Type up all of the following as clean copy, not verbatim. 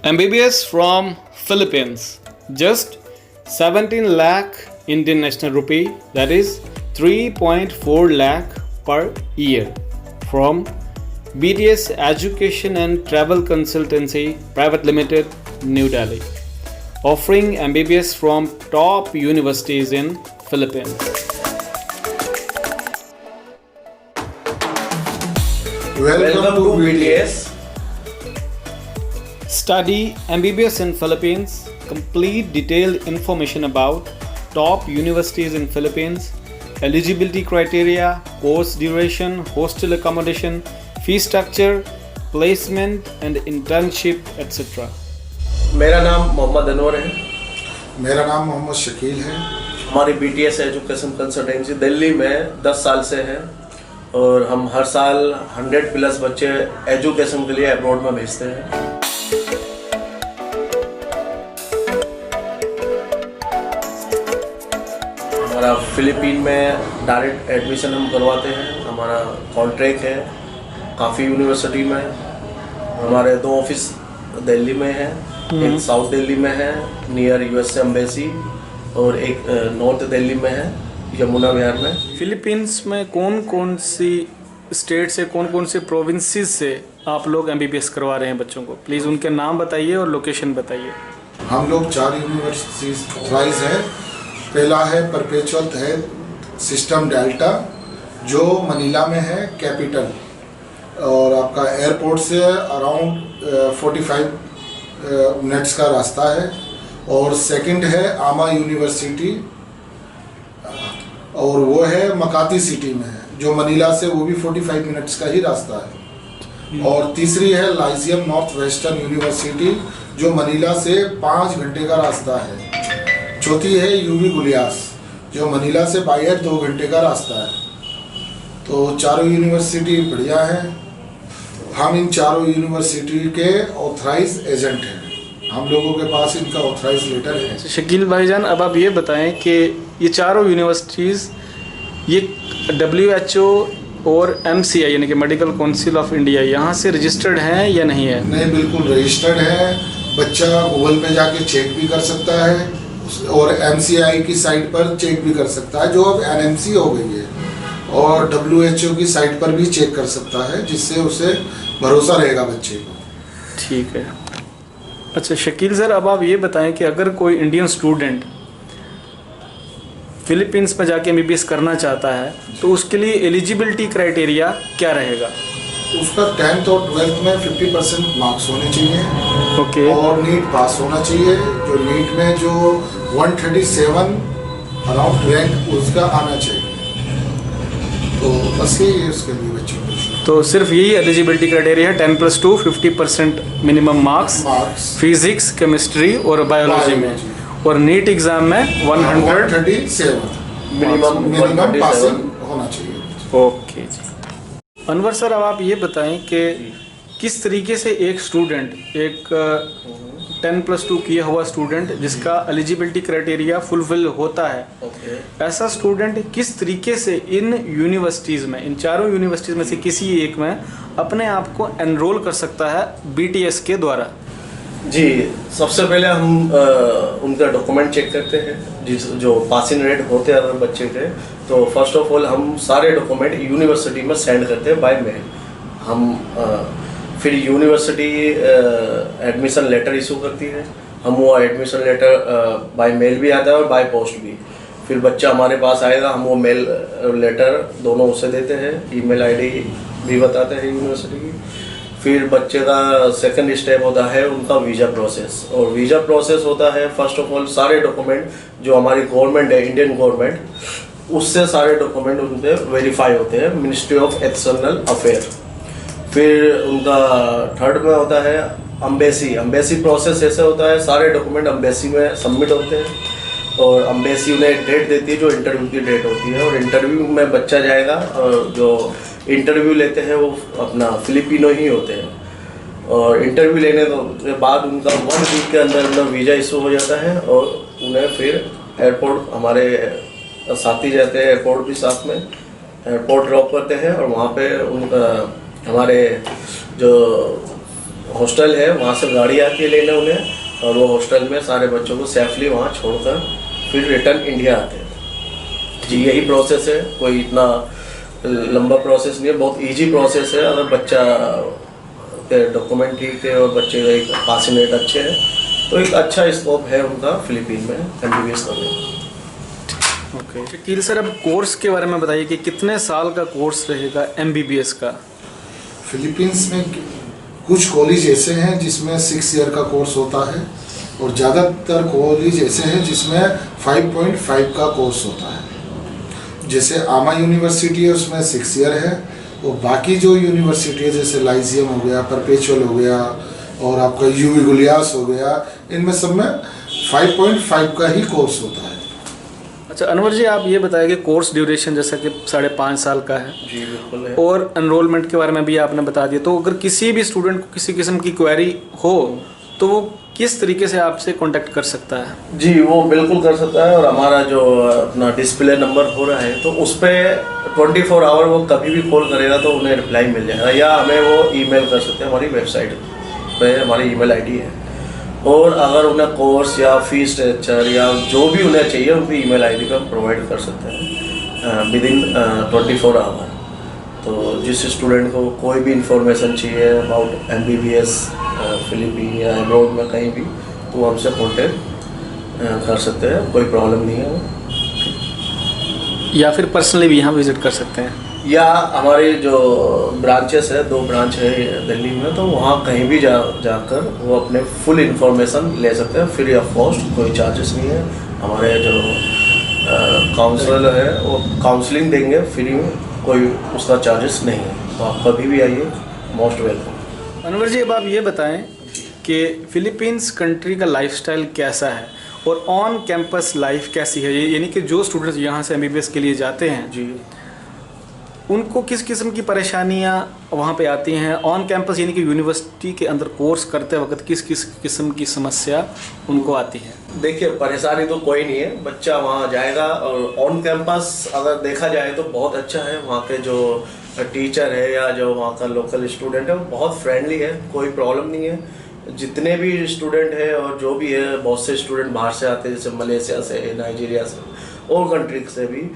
MBBS from Philippines, just 17 lakh Indian national rupee, that is 3.4 lakh per year, from BTS Education and Travel Consultancy Private Limited, New Delhi, offering MBBS from top universities in Philippines. Welcome to BTS. Study MBBS in Philippines. Complete detailed information about top universities in Philippines, eligibility criteria, course duration, hostel accommodation, fee structure, placement and internship, etc. मेरा नाम मोहम्मद अनवर है। मेरा नाम मोहम्मद शकील है। हमारी BTS education consultancy Delhi में 10 साल से है और हम हर साल 100 प्लस बच्चे एजुकेशन के लिए अब्रॉड में भेजते हैं। हमारा फिलीपीन में डायरेक्ट एडमिशन हम करवाते हैं। हमारा कॉन्ट्रैक्ट है काफ़ी यूनिवर्सिटी में। हमारे 2 ऑफिस दिल्ली में है, एक साउथ दिल्ली में है नियर USA एम्बेसी और एक नॉर्थ दिल्ली में है यमुना विहार में। फिलीपींस में कौन कौन सी स्टेट से, कौन कौन से प्रोविंसेस से आप लोग MBBS करवा रहे हैं बच्चों को? प्लीज़ उनके नाम बताइए और लोकेशन बताइए। हम लोग 4 यूनिवर्सिटीज ऑथराइज है। पहला है परपेचुअल है सिस्टम डेल्टा जो मनीला में है कैपिटल, और आपका एयरपोर्ट से अराउंड 45 मिनट्स का रास्ता है। और सेकंड है आमा यूनिवर्सिटी और वो है मकाती सिटी में है जो मनीला से, वो भी 45 मिनट्स का ही रास्ता है। और तीसरी है लाइजियम नॉर्थ वेस्टर्न यूनिवर्सिटी जो मनीला से 5 घंटे का रास्ता है। चौथी है UV गुलियास जो मनीला से बाय एयर 2 घंटे का रास्ता है। तो चारों यूनिवर्सिटी बढ़िया है। हम इन चारों यूनिवर्सिटी के ऑथराइज एजेंट हैं। हम लोगों के पास इनका ऑथराइज लेटर है। शकील भाईजान, अब आप ये बताएं कि ये चारों यूनिवर्सिटीज़ ये WHO और MCI यानी कि मेडिकल काउंसिल ऑफ इंडिया यहाँ से रजिस्टर्ड हैं या नहीं है? नहीं, बिल्कुल रजिस्टर्ड है। बच्चा गूगल पे जाके चेक भी कर सकता है और MCI की साइट पर चेक भी कर सकता है जो अब NMC हो गई है, और WHO की साइट पर भी चेक कर सकता है जिससे उसे भरोसा रहेगा बच्चे को। ठीक है। अच्छा शकील सर, अब आप ये बताएं कि अगर कोई इंडियन स्टूडेंट फिलीपींस में जाके MBBS करना चाहता है तो उसके लिए एलिजिबिलिटी क्राइटेरिया क्या रहेगा? उसका 10th और 12th में 50% मार्क्स होने चाहिए। ओके। और नीट पास होना चाहिए। जो नीट में जो 137 अराउंड रैंक उसका आना चाहिए। तो बस यही है उसके लिए बच्चों को। तो सिर्फ यही एलिजिबिलिटी क्राइटेरिया है, 10+2 50% मिनिमम मार्क्स फिजिक्स, केमिस्ट्री और बायोलॉजी में, और नीट एग्जाम में 137 मिनिमम पासिंग होना चाहिए। ओके जी। अनवर सर, अब आप ये बताएं कि किस तरीके से एक स्टूडेंट, एक 10+2 किया हुआ स्टूडेंट जिसका एलिजिबिलिटी क्राइटेरिया फुलफिल होता है, ऐसा स्टूडेंट किस तरीके से इन यूनिवर्सिटीज़ में, इन चारों यूनिवर्सिटीज़ में से किसी एक में अपने आप को एनरोल कर सकता है BTS के द्वारा? जी, सबसे पहले हम उनका डॉक्यूमेंट चेक करते हैं जो पासिंग रेट होते हैं अगर बच्चे के। तो फर्स्ट ऑफ ऑल हम सारे डॉक्यूमेंट यूनिवर्सिटी में सेंड करते हैं बाय मेल। हम फिर यूनिवर्सिटी एडमिशन लेटर इशू करती है। हम वो एडमिशन लेटर बाय मेल भी आता है और बाय पोस्ट भी। फिर बच्चा हमारे पास आएगा, हम वो मेल लेटर दोनों उसे देते हैं, ईमेल ID भी बताते हैं यूनिवर्सिटी की। फिर बच्चे का सेकंड स्टेप होता है उनका वीज़ा प्रोसेस। और वीज़ा प्रोसेस होता है फर्स्ट ऑफ ऑल सारे डॉक्यूमेंट जो हमारी गवर्नमेंट है, इंडियन गवर्नमेंट, उससे सारे डॉक्यूमेंट उन पर वेरीफाई होते हैं मिनिस्ट्री ऑफ एक्सटर्नल अफेयर। फिर उनका थर्ड में होता है अम्बेसी प्रोसेस। ऐसे होता है सारे डॉक्यूमेंट अम्बेसी में सबमिट होते हैं और अम्बेसी उन्हें डेट देती है जो इंटरव्यू की डेट होती है, और इंटरव्यू में बच्चा जाएगा। और जो इंटरव्यू लेते हैं वो अपना फिलिपिनो ही होते हैं, और इंटरव्यू लेने के बाद उनका 1 वीक के अंदर वीज़ा इशू हो जाता है और उन्हें फिर एयरपोर्ट, हमारे साथी जाते हैं एयरपोर्ट भी साथ में, एयरपोर्ट ड्रॉप करते हैं और वहाँ पे उनका हमारे जो हॉस्टल है, वहाँ से गाड़ी आती है लेने उन्हें, और वो हॉस्टल में सारे बच्चों को सेफली वहाँ छोड़कर फिर रिटर्न इंडिया आते हैं। जी यही प्रोसेस है, कोई इतना लंबा प्रोसेस नहीं है, बहुत इजी प्रोसेस है। अगर बच्चा के डॉक्यूमेंट ठीक है और बच्चे का एक पासिंग रेट अच्छे है तो एक अच्छा स्कोप है उनका फिलीपीन में MBBS करने का। ओके शकील सर, अब कोर्स के बारे में बताइए कि कितने साल का कोर्स रहेगा MBBS का? फिलीपींस में कुछ कॉलेज ऐसे हैं जिसमें 6 ईयर का कोर्स होता है और ज़्यादातर कॉलेज ऐसे हैं जिसमें 5.5 का कोर्स होता है। जैसे आमा यूनिवर्सिटी है उसमें 6 ईयर है, और बाकी जो यूनिवर्सिटी है जैसे लाइजियम हो गया, परपेचुअल हो गया और आपका यूवी गुलियास हो गया, इनमें सब में 5.5 का ही कोर्स होता है। अच्छा अनवर जी, आप ये बताइए कि कोर्स ड्यूरेशन जैसा कि 5.5 साल का है जी बिल्कुल है। और एनरोलमेंट के बारे में भी आपने बता दिया, तो अगर किसी भी स्टूडेंट को किसी किस्म की क्वेरी हो तो वो किस तरीके से आपसे कांटेक्ट कर सकता है? जी वो बिल्कुल कर सकता है, और हमारा जो अपना डिस्प्ले नंबर हो रहा है तो उस पर 24 आवर वो कभी भी कॉल करेगा तो उन्हें रिप्लाई मिल जाएगा, या हमें वो ईमेल कर सकते हैं। हमारी वेबसाइट पे हमारी ईमेल आईडी है, और अगर उन्हें कोर्स या फीस स्ट्रक्चर या जो भी उन्हें चाहिए उनकी ईमेल आईडी पे हम प्रोवाइड कर सकते हैं विदिन 24 आवर। तो जिस स्टूडेंट को कोई भी इंफॉर्मेशन चाहिए अबाउट MBBS फिलीपीन या अब्रॉड में कहीं भी, तो वो हमसे कॉन्टेक्ट कर सकते हैं, कोई प्रॉब्लम नहीं है। या फिर पर्सनली भी यहाँ विजिट कर सकते हैं, या हमारे जो ब्रांचेस है, 2 ब्रांच है दिल्ली में, तो वहाँ कहीं भी जाकर वो अपने फुल इंफॉर्मेशन ले सकते हैं फ्री ऑफ कॉस्ट, कोई चार्जेस नहीं है। हमारे जो काउंसलर है वो काउंसलिंग देंगे फ्री में, कोई उसका चार्जेस नहीं है, तो आप कभी भी आइए, मोस्ट वेलकम। अनवर जी, अब आप ये बताएं कि फिलीपींस कंट्री का लाइफस्टाइल कैसा है और ऑन कैंपस लाइफ कैसी है, यानी कि जो स्टूडेंट्स यहाँ से MBBS के लिए जाते हैं जी उनको किस किस्म की परेशानियाँ वहाँ पे आती हैं ऑन कैंपस, यानी कि यूनिवर्सिटी के अंदर कोर्स करते वक्त किस किस किस्म की समस्या उनको आती है? देखिए परेशानी तो कोई नहीं है, बच्चा वहाँ जाएगा, और ऑन कैंपस अगर देखा जाए तो बहुत अच्छा है। वहाँ के जो टीचर है या जो वहाँ का लोकल स्टूडेंट है वो बहुत फ्रेंडली है, कोई प्रॉब्लम नहीं है। जितने भी स्टूडेंट है और जो भी है, बहुत से स्टूडेंट बाहर से आते हैं, जैसे मलेशिया से, नाइजीरिया से और कंट्री से भी।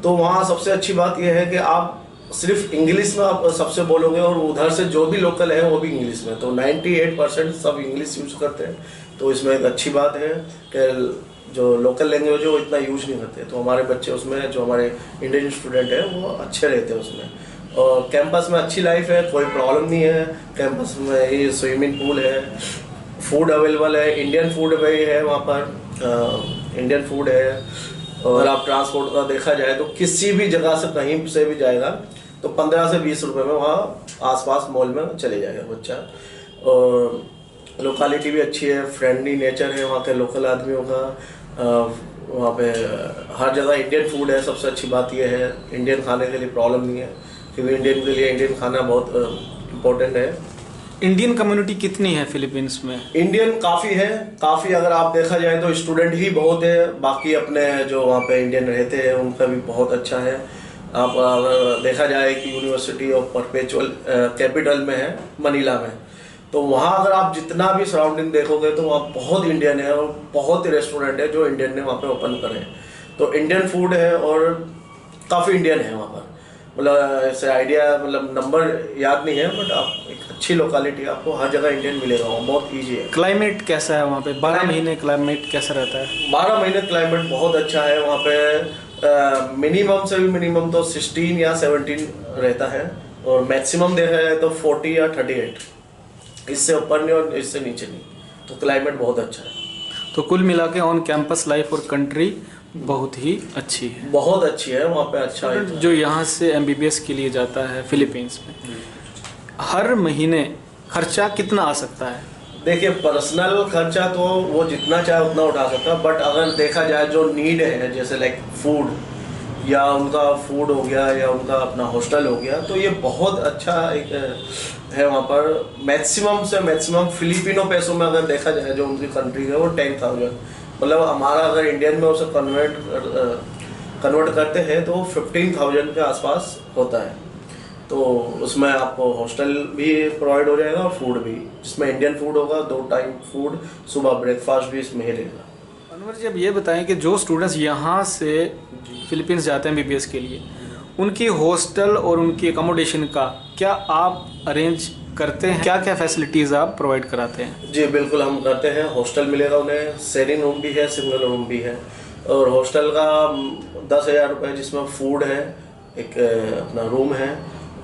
तो वहाँ सबसे अच्छी बात यह है कि आप सिर्फ इंग्लिश में आप सबसे बोलोगे, और उधर से जो भी लोकल है वो भी इंग्लिश में, तो 98% सब इंग्लिश यूज़ करते हैं। तो इसमें एक अच्छी बात है कि जो लोकल लैंग्वेज है वो इतना यूज नहीं करते, तो हमारे बच्चे उसमें, जो हमारे इंडियन स्टूडेंट हैं वो अच्छे रहते हैं उसमें। और कैंपस में अच्छी लाइफ है, कोई प्रॉब्लम नहीं है। कैंपस में ही स्विमिंग पूल है, फूड अवेलेबल है, इंडियन फूड भी है वहाँ पर, इंडियन फूड है। और आप ट्रांसपोर्ट का देखा जाए तो किसी भी जगह से कहीं से भी जाएगा तो 15 से 20 रुपए में वहाँ आसपास मॉल में चले जाएगा बच्चा। और लोकालिटी भी अच्छी है, फ्रेंडली नेचर है वहाँ के लोकल आदमियों का। वहाँ पे हर जगह इंडियन फूड है, सबसे अच्छी बात यह है। इंडियन खाने के लिए प्रॉब्लम नहीं है, क्योंकि इंडियन के लिए इंडियन खाना बहुत इम्पोर्टेंट है। इंडियन कम्युनिटी कितनी है फिलीपींस में? इंडियन काफ़ी है, काफ़ी अगर आप देखा जाए तो स्टूडेंट ही बहुत है, बाकी अपने जो वहाँ पे इंडियन रहते हैं उनका भी बहुत अच्छा है। आप अगर देखा जाए कि यूनिवर्सिटी ऑफ परपेचुअल कैपिटल में है, मनीला में, तो वहाँ अगर आप जितना भी सराउंडिंग देखोगे तो वहाँ बहुत इंडियन है और बहुत ही रेस्टोरेंट है जो इंडियन ने वहाँ पे ओपन करे। तो इंडियन फूड है और काफ़ी इंडियन है वहाँ पर। मतलब ऐसे आइडिया, मतलब नंबर याद नहीं है, बट आप एक अच्छी लोकेलिटी, आपको हर जगह इंडियन मिलेगा, वहाँ बहुत ईजी है। क्लाइमेट कैसा है वहाँ पे? 12 महीने क्लाइमेट कैसा रहता है? 12 महीने क्लाइमेट बहुत अच्छा है वहाँ पे। मिनिमम से भी मिनिमम तो 16 या 17 रहता है, और मैक्सिमम देखा जाए तो 40 या 38, इससे ऊपर नहीं और इससे नीचे नहीं। तो क्लाइमेट बहुत अच्छा है। तो कुल मिला के ऑन कैंपस लाइफ और कंट्री बहुत ही अच्छी है, बहुत अच्छी है वहाँ पे। अच्छा है जो यहाँ से MBBS के लिए जाता है फिलीपींस में, हर महीने खर्चा कितना आ सकता है? देखिए पर्सनल खर्चा तो वो जितना चाहे उतना उठा सकता है, बट अगर देखा जाए जो नीड है, जैसे लाइक फूड, या उनका फूड हो गया या उनका अपना हॉस्टल हो गया, तो ये बहुत अच्छा एक है वहाँ पर। मैक्सिमम से मैक्सिमम फिलिपिनो पैसों में अगर देखा जाए जो उनकी कंट्री है वो 10,000, मतलब हमारा अगर इंडियन में उसे कन्वर्ट करते हैं तो 15,000 के आसपास होता है। तो उसमें आपको हॉस्टल भी प्रोवाइड हो जाएगा और फूड भी, जिसमें इंडियन फूड होगा, 2 टाइम फूड, सुबह ब्रेकफास्ट भी इसमें ही रहेगा। अनवर जी, अब ये बताएं कि जो स्टूडेंट्स यहाँ से फिलीपींस जाते हैं एमबीबीएस के लिए, उनकी हॉस्टल और उनकी अकोमोडेशन का क्या आप अरेंज करते हैं? क्या क्या फैसिलिटीज़ आप प्रोवाइड कराते हैं? जी बिल्कुल, हम करते हैं। हॉस्टल मिलेगा उन्हें, शेयरिंग रूम भी है, सिंगल रूम भी है। और हॉस्टल का 10,000 रुपये, जिसमें फूड है, एक अपना रूम है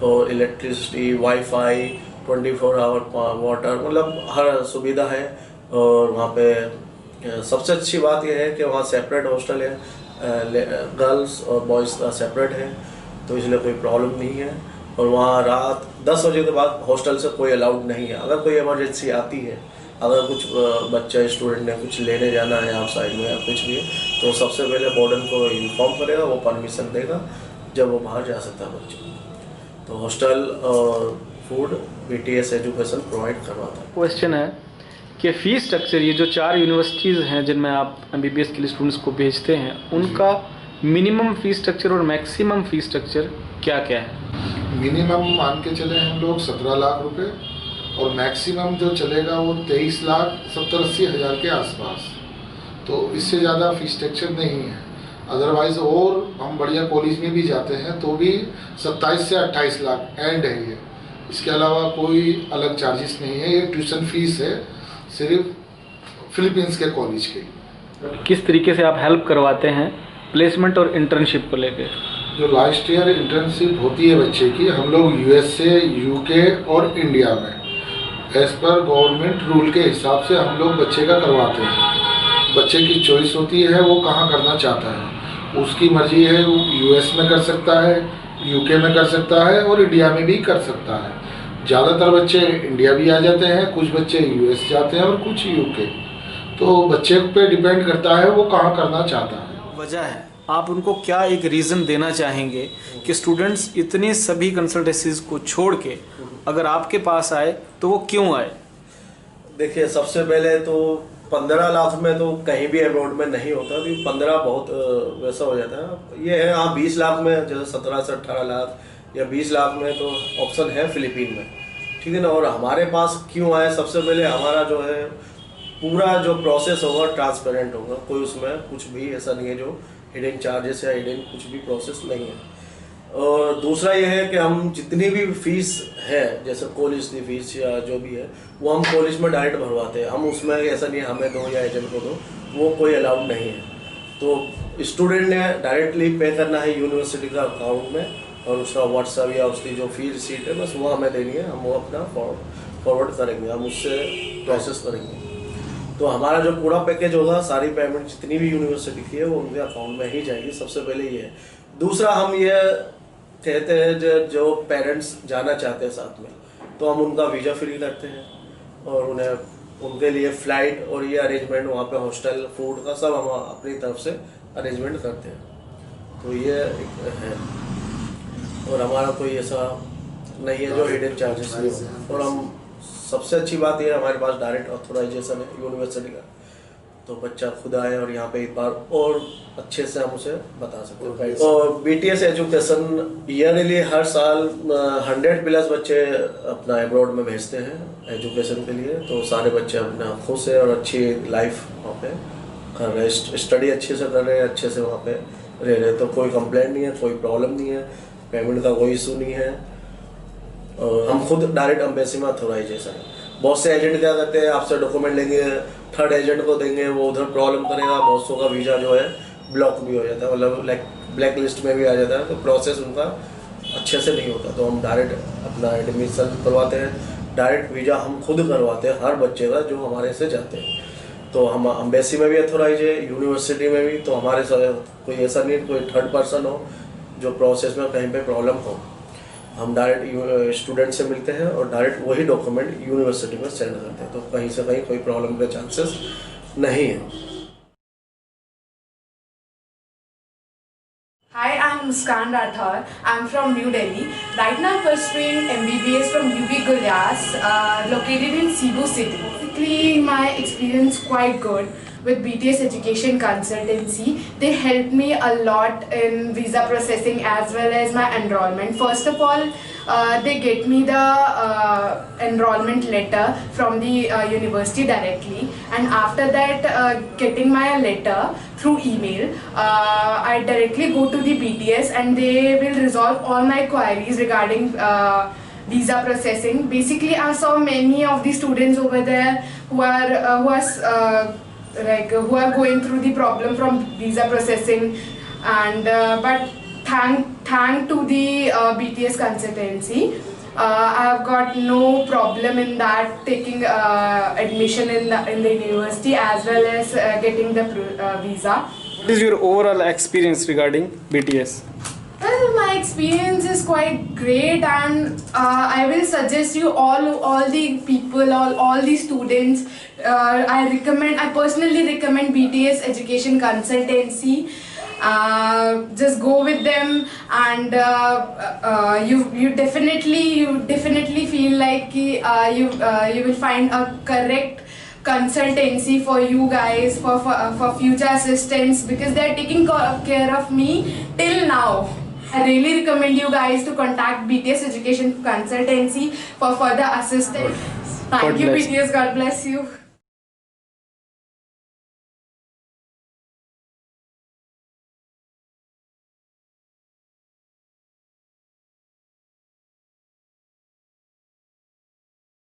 और इलेक्ट्रिसिटी, वाईफाई, 24 आवर वाटर, मतलब हर सुविधा है। और वहाँ पे सबसे अच्छी बात यह है कि वहाँ सेपरेट हॉस्टल है, गर्ल्स और बॉयज़ का सेपरेट है, तो इसलिए कोई प्रॉब्लम नहीं है। और वहाँ रात 10 बजे के बाद हॉस्टल से कोई अलाउड नहीं है। अगर कोई इमरजेंसी आती है, अगर कुछ बच्चा स्टूडेंट ने कुछ लेने जाना है आउटसाइड में या कुछ भी, तो सबसे पहले वार्डन को इन्फॉर्म करेगा, वो परमिशन देगा, जब वो बाहर जा सकता है बच्चा। तो हॉस्टल और फूड बीटीएस एजुकेशन प्रोवाइड करवाता है। क्वेश्चन है कि फ़ीस स्ट्रक्चर, ये जो 4 यूनिवर्सिटीज़ हैं जिनमें आप एमबीबीएस के लिए स्टूडेंट्स को भेजते हैं, उनका मिनिमम फ़ीस स्ट्रक्चर और मैक्सिमम फ़ीस स्ट्रक्चर क्या क्या है? मिनिमम मान के चले हम लोग 17 लाख रुपए, और मैक्सिमम जो चलेगा वो 23,70,80 हज़ार के आसपास। तो इससे ज़्यादा फीस स्ट्रक्चर नहीं है। अदरवाइज और हम बढ़िया कॉलेज में भी जाते हैं तो भी 27 से 28 लाख एंड है ये। इसके अलावा कोई अलग चार्जेस नहीं है। ये ट्यूशन फीस है सिर्फ फिलीपींस के कॉलेज के। किस तरीके से आप हेल्प करवाते हैं प्लेसमेंट और इंटर्नशिप को लेकर? जो लास्ट ईयर इंटर्नशिप होती है बच्चे की, हम लोग यूएसए, यूके और इंडिया में एज पर गवर्नमेंट रूल के हिसाब से हम लोग बच्चे का करवाते हैं। बच्चे की चॉइस होती है वो कहाँ करना चाहता है, उसकी मर्जी है। वो यूएस में कर सकता है, यूके में कर सकता है और इंडिया में भी कर सकता है। ज़्यादातर बच्चे इंडिया भी आ जाते हैं, कुछ बच्चे यूएस जाते हैं और कुछ यूके। तो बच्चे पे डिपेंड करता है वो कहाँ करना चाहता है। वजह है, आप उनको क्या एक रीज़न देना चाहेंगे कि स्टूडेंट्स इतने सभी कंसल्टेंसीज को छोड़ के अगर आपके पास आए तो वो क्यों आए? देखिए, सबसे पहले तो 15 लाख में तो कहीं भी अब्रॉड में नहीं होता, क्योंकि 15 बहुत वैसा हो जाता है। ये है, हाँ 20 लाख में, जैसे 17 से 18 लाख या 20 लाख में तो ऑप्शन है फिलीपीन में, ठीक है ना। और हमारे पास क्यों आए? सबसे पहले हमारा जो है पूरा जो प्रोसेस होगा ट्रांसपेरेंट होगा, कोई उसमें कुछ भी ऐसा नहीं है जो हिडन चार्जेस या हिडन कुछ भी प्रोसेस नहीं है। और दूसरा ये है कि हम जितनी भी फीस है, जैसे कॉलेज की फीस या जो भी है, वो हम कॉलेज में डायरेक्ट भरवाते हैं। हम उसमें ऐसा नहीं हमें दो या एजेंट को दो, वो कोई अलाउड नहीं है। तो स्टूडेंट ने डायरेक्टली पे करना है यूनिवर्सिटी का अकाउंट में, और उसका व्हाट्सएप या उसकी जो फी रिसीट है बस वो हमें देनी है, हम वो अपना फॉरवर्ड करेंगे, हम उससे प्रोसेस करेंगे। तो हमारा जो पूरा पैकेज होगा, सारी पेमेंट जितनी भी यूनिवर्सिटी की है वो उनके अकाउंट में ही जाएगी। सबसे पहले ये है। दूसरा, हम ये कहते हैं जो पेरेंट्स जाना चाहते हैं साथ में, तो हम उनका वीज़ा फ्री करते हैं और उन्हें उनके लिए फ़्लाइट और ये अरेंजमेंट, वहाँ पे हॉस्टल, फूड का सब हम अपनी तरफ से अरेंजमेंट करते हैं। तो ये एक है, और हमारा कोई ऐसा नहीं है जो हिडन चार्जेस नहीं हो। और हम सबसे अच्छी बात यह है, हमारे पास डायरेक्ट ऑथोराइजेशन है यूनिवर्सिटी का, तो बच्चा खुद आए और यहाँ पे एक बार और अच्छे से हम उसे बता सकते हैं। और बीटीएस एजुकेशन ईयरली हर साल 100+ बच्चे अपना एब्रॉड में भेजते हैं एजुकेशन के लिए। तो सारे बच्चे अपना खुश है और अच्छी लाइफ वहाँ पे कर रहे, स्टडी अच्छे से कर रहे हैं, अच्छे से वहाँ पे रह रहे। तो कोई कंप्लेंट नहीं है, कोई प्रॉब्लम नहीं है, पेमेंट का कोई इशू नहीं है। और हम खुद डायरेक्ट एम्बेसी में ऑथोराइजेशन है। बहुत से एजेंट क्या करते हैं, आपसे डॉक्यूमेंट लेंगे, थर्ड एजेंट को देंगे, वो उधर प्रॉब्लम करेगा, बहुत सौ का वीज़ा जो है ब्लॉक भी हो जाता है, मतलब लाइक ब्लैक लिस्ट में भी आ जाता है। तो प्रोसेस उनका अच्छे से नहीं होता। तो हम डायरेक्ट अपना एडमिशन करवाते हैं, डायरेक्ट वीज़ा हम खुद करवाते हैं हर बच्चे का जो हमारे से जाते हैं। तो हम एम्बेसी में भी ऑथोराइज है, यूनिवर्सिटी में भी। तो हमारे साथ कोई ऐसा नहीं कोई थर्ड पर्सन हो जो प्रोसेस में कहीं पे प्रॉब्लम हो। हम डायरेक्ट स्टूडेंट से मिलते हैं और डायरेक्ट वही डॉक्यूमेंट यूनिवर्सिटी में सेंड करते हैं। तो कहीं से कहीं कोई प्रॉब्लम के चांसेस नहीं है। Hi, I'm Muskan Rathor. I'm from New Delhi. Right now I'm pursuing MBBS from UB Gulyas, located in Cebu City. Basically, my experience quite good with BTS Education Consultancy. They helped me a lot in visa processing as well as my enrollment. First of all, they get me the enrollment letter from the university directly, and after that getting my letter through email, I directly go to the BTS and they will resolve all my queries regarding visa processing. Basically, I saw many of the students over there who are going through the problem from visa processing, and but thank to the BTS consultancy, I have got no problem in that, taking admission in the university as well as getting the visa. What is your overall experience regarding BTS? Well, my experience is quite great, and I will suggest you all the people, all the students. I personally recommend BTS Education Consultancy. Just go with them, and you definitely feel like you will find a correct consultancy for you guys for future assistance, because they are taking care of me till now. I really recommend you guys to contact BTS Education Consultancy for further assistance. Thank you, BTS. God bless you.